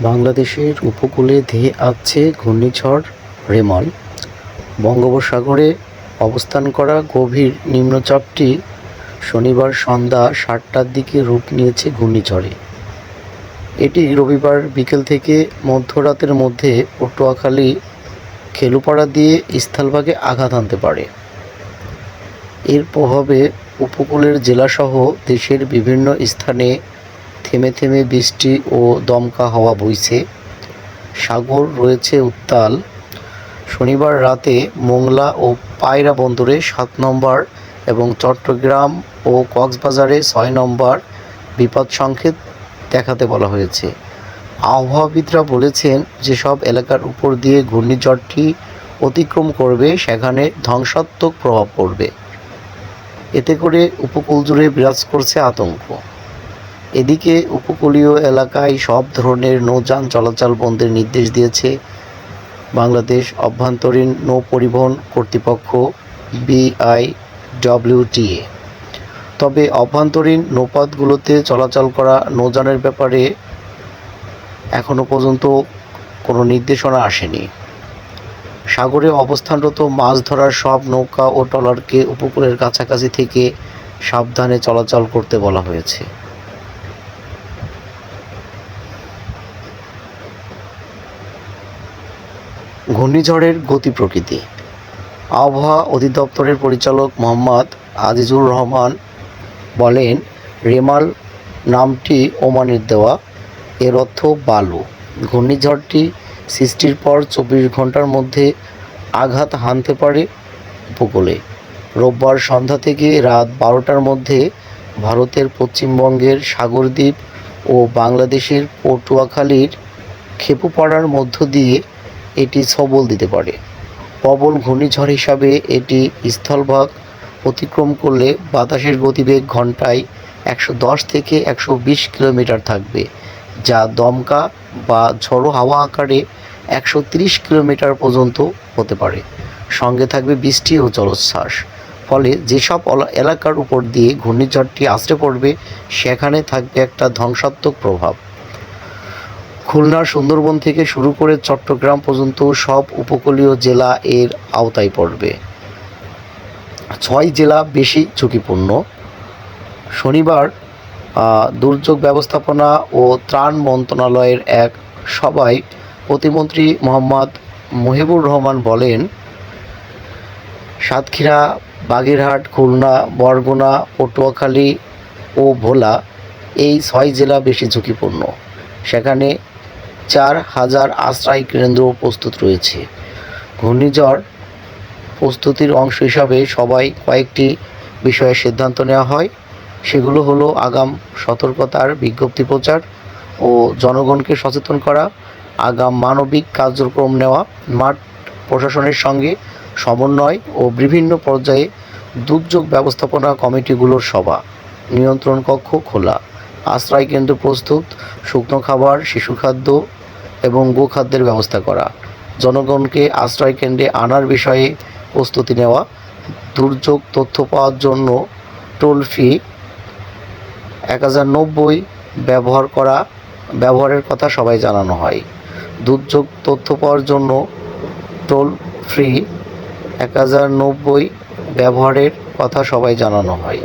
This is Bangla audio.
বাংলাদেশের উপকূলে ধেয়ে আসছে ঘূর্ণিঝড় রেমাল। বঙ্গোপসাগরে অবস্থান করা গভীর নিম্নচাপটি শনিবার সন্ধ্যা 7টার দিকে রূপ নিয়েছে ঘূর্ণিঝড়ে। এটি রবিবার বিকেল থেকে মধ্যরাতের মধ্যে পটুয়াখালী খেলুপাড়া দিয়ে স্থলভাগে আঘাত হানতে পারে। এর প্রভাবে উপকূলের জেলাসহ দেশের বিভিন্ন স্থানে থেমে থেমে বৃষ্টি ও দমকা হাওয়া বইছে। সাগর রয়েছে উত্তাল। শনিবার রাতে মোংলা ও পায়রা বন্দরে 7 নম্বর এবং চট্টগ্রাম ও কক্সবাজারে 6 নম্বর বিপদ সংকেত দেখাতে বলা হয়েছে। আবহাওয়াবিদরা বলেছেন, যেসব এলাকার উপর দিয়ে ঘূর্ণিঝড়টি অতিক্রম করবে সেখানে ধ্বংসাত্মক প্রভাব পড়বে। এতে করে উপকূল জুড়ে বিরাজ করছে আতঙ্ক। এদিকে উপকূলীয় এলাকায় সব ধরনের নৌযান চলাচল বন্ধের নির্দেশ দিয়েছে বাংলাদেশ অভ্যন্তরীণ নৌ পরিবহন কর্তৃপক্ষ BIWTA। তবে অভ্যন্তরীণ নৌপথগুলোতে চলাচল করা নৌযানের ব্যাপারে এখনও পর্যন্ত কোনো নির্দেশনা আসেনি। সাগরে অবস্থানরত মাছ ধরার সব নৌকা ও ট্রলারকে উপকূলের কাছাকাছি থেকে সাবধানে চলাচল করতে বলা হয়েছে। ঘূর্ণিঝড়ের গতি প্রকৃতি। আবহাওয়া অধিদপ্তরের পরিচালক মোহাম্মদ আজিজুর রহমান বলেন, রেমাল নামটি ওমানের দেওয়া। এর অর্থ বালু। ঘূর্ণিঝড়টি সৃষ্টির পর 24 ঘন্টার মধ্যে আঘাত হানতে পারে উপকূলে। রোববার সন্ধ্যা থেকে রাত 12টার মধ্যে ভারতের পশ্চিমবঙ্গের সাগরদ্বীপ ও বাংলাদেশের পটুয়াখালীর খেপুপাড়ার মধ্য দিয়ে এটি ছবল দিতে পারে। প্রবল ঘূর্ণিঝড় হিসাবে এটি স্থলভাগ অতিক্রম করলে বাতাসের গতিবেগ ঘন্টায় 110 থেকে 120 কিলোমিটার থাকবে, যা দমকা বা ঝড়ো হাওয়া আকারে 130 কিলোমিটার পর্যন্ত হতে পারে। সঙ্গে থাকবে বৃষ্টি ও জলোচ্ছ্বাস। ফলে যেসব এলাকার উপর দিয়ে ঘূর্ণিঝড়টি আছড়ে পড়বে সেখানে থাকবে একটা ধ্বংসাত্মক প্রভাব। খুলনা, সুন্দরবন থেকে শুরু করে চট্টগ্রাম পর্যন্ত সব উপকূলীয় জেলা এর আওতায় পড়বে। 6 জেলা বেশি ঝুঁকিপূর্ণ। শনিবার দুর্যোগ ব্যবস্থাপনা ও ত্রাণ মন্ত্রণালয়ের এক সভায় প্রতিমন্ত্রী মোহাম্মদ মহিবুর রহমান বলেন, সাতক্ষীরা, বাগেরহাট, খুলনা, বরগুনা, পটুয়াখালী ও ভোলা এই 6 জেলা বেশি ঝুঁকিপূর্ণ। সেখানে 4000 আশ্রয় কেন্দ্র প্রস্তুত রয়েছে। ঘূর্ণিঝড় প্রস্তুতির অংশ হিসাবে কয়েকটি বিষয়ে সিদ্ধান্ত নেওয়া হয়। সেগুলো হলো আগাম সতর্কতার বিজ্ঞপ্তি প্রচার ও জনগণকে সচেতন করা, আগাম মানবিক কার্যক্রম নেওয়া, মাঠ প্রশাসনের সঙ্গে সমন্বয় ও বিভিন্ন পর্যায়ে দুর্যোগ ব্যবস্থাপনা কমিটিগুলোর সভা, নিয়ন্ত্রণ কক্ষ খোলা, আশ্রয় কেন্দ্র প্রস্তুত, শুকনো খাবার, শিশু খাদ্য এবং গোখাদ্যের ব্যবস্থা করা, জনগণকে আশ্রয় কেন্দ্রে আনার বিষয়ে প্রস্তুতি নেওয়া, দুর্যোগ তথ্য পাওয়ার জন্য টোল ফ্রি 1090 ব্যবহারের কথা সবাই জানানো হয়। দুর্যোগ তথ্য পাওয়ার জন্য টোল ফ্রি 1090 ব্যবহারের কথা সবাই জানানো হয়।